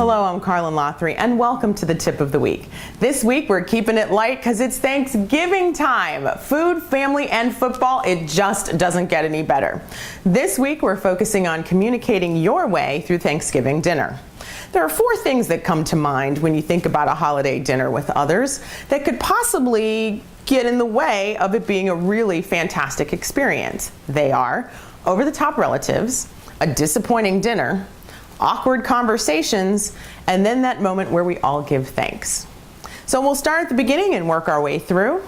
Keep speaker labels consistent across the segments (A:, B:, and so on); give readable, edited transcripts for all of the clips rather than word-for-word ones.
A: Hello, I'm Karlyn Lothery, and welcome to the Tip of the Week. This week, we're keeping it light because it's Thanksgiving time. Food, family, and football, it just doesn't get any better. This week, we're focusing on communicating your way through Thanksgiving dinner. There are 4 things that come to mind when you think about a holiday dinner with others that could possibly get in the way of it being a really fantastic experience. They are over-the-top relatives, a disappointing dinner, awkward conversations, and then that moment where we all give thanks. So we'll start at the beginning and work our way through.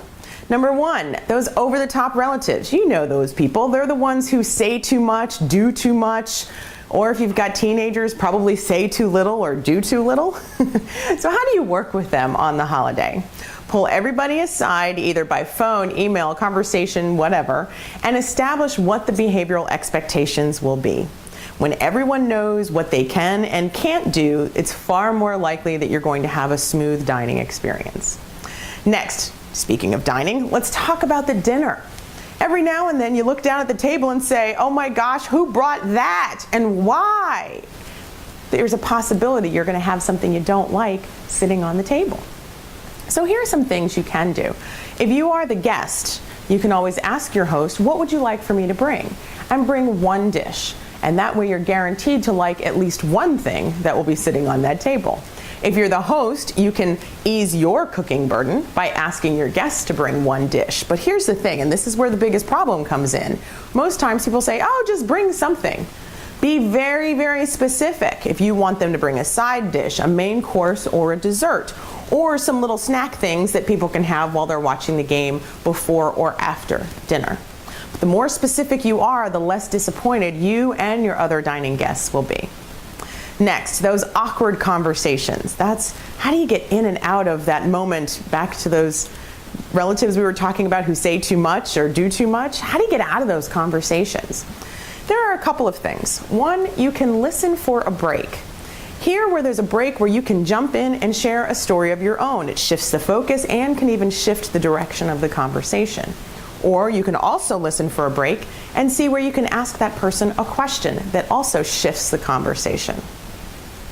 A: Number 1, those over-the-top relatives. You know those people. They're the ones who say too much, do too much, or if you've got teenagers, probably say too little or do too little. So how do you work with them on the holiday? Pull everybody aside, either by phone, email, conversation, whatever, and establish what the behavioral expectations will be. When everyone knows what they can and can't do, it's far more likely that you're going to have a smooth dining experience. Next, speaking of dining, let's talk about the dinner. Every now and then you look down at the table and say, oh my gosh, who brought that and why? There's a possibility you're going to have something you don't like sitting on the table. So here are some things you can do. If you are the guest, you can always ask your host, what would you like for me to bring? And bring one dish. And that way you're guaranteed to like at least one thing that will be sitting on that table. If you're the host, you can ease your cooking burden by asking your guests to bring one dish. But here's the thing, and this is where the biggest problem comes in. Most times people say, oh, just bring something. Be very, very specific if you want them to bring a side dish, a main course, or a dessert, or some little snack things that people can have while they're watching the game before or after dinner. The more specific you are, the less disappointed you and your other dining guests will be. Next, those awkward conversations. That's how do you get in and out of that moment, back to those relatives we were talking about who say too much or do too much. How do you get out of those conversations? There are a couple of things. One, you can listen for a break. Here, where there's a break where you can jump in and share a story of your own. It shifts the focus and can even shift the direction of the conversation. Or you can also listen for a break and see where you can ask that person a question that also shifts the conversation.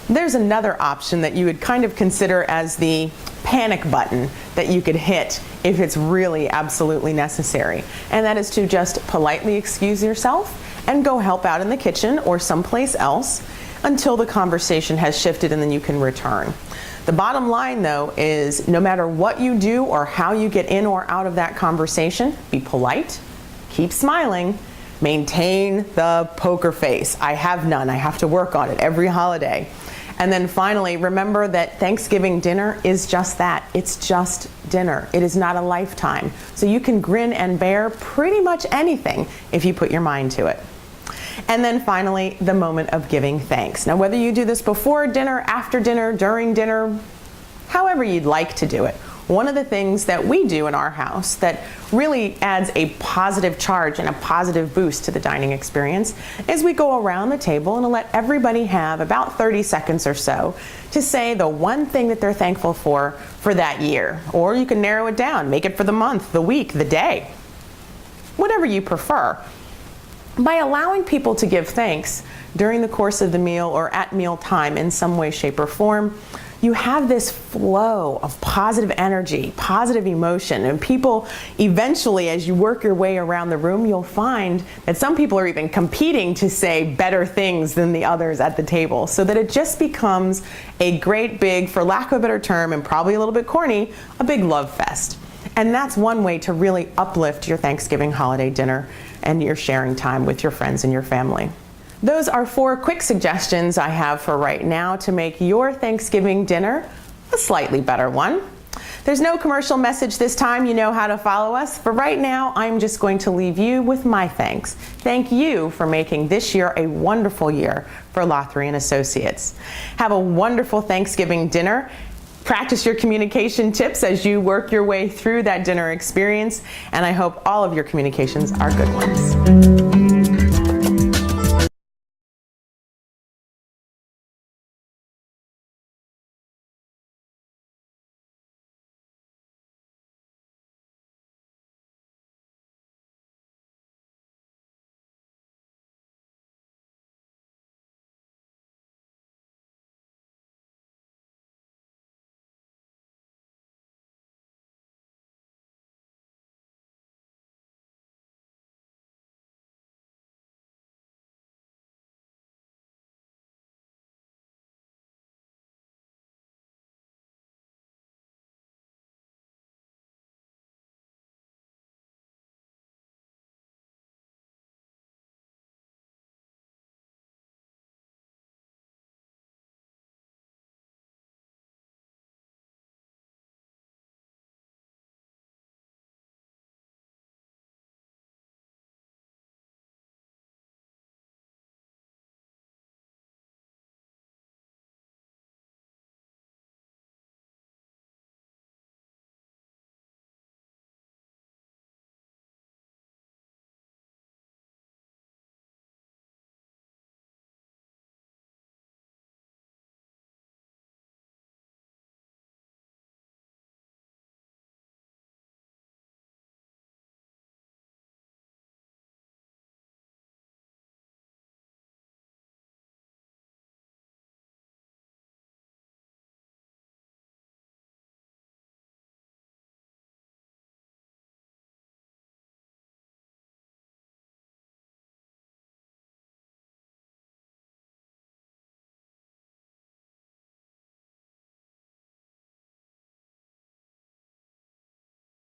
A: There's another option that you would kind of consider as the panic button that you could hit if it's really absolutely necessary. And that is to just politely excuse yourself and go help out in the kitchen or someplace else until the conversation has shifted and then you can return. The bottom line, though, is no matter what you do or how you get in or out of that conversation, be polite, keep smiling, maintain the poker face. I have none. I have to work on it every holiday. And then finally, remember that Thanksgiving dinner is just that. It's just dinner. It is not a lifetime. So you can grin and bear pretty much anything if you put your mind to it. And then finally, the moment of giving thanks. Now, whether you do this before dinner, after dinner, during dinner, however you'd like to do it, one of the things that we do in our house that really adds a positive charge and a positive boost to the dining experience is we go around the table and let everybody have about 30 seconds or so to say the one thing that they're thankful for that year. Or you can narrow it down, make it for the month, the week, the day, whatever you prefer. By allowing people to give thanks during the course of the meal or at meal time in some way, shape, or form, you have this flow of positive energy, positive emotion, and people eventually, as you work your way around the room, you'll find that some people are even competing to say better things than the others at the table, so that it just becomes a great big, for lack of a better term, and probably a little bit corny, a big love fest. And that's one way to really uplift your Thanksgiving holiday dinner and your sharing time with your friends and your family. Those are 4 quick suggestions I have for right now to make your Thanksgiving dinner a slightly better one. There's no commercial message this time. You know how to follow us. For right now, I'm just going to leave you with my thanks. Thank you for making this year a wonderful year for Lothery and Associates. Have a wonderful Thanksgiving dinner. Practice your communication tips as you work your way through that dinner experience, and I hope all of your communications are good ones.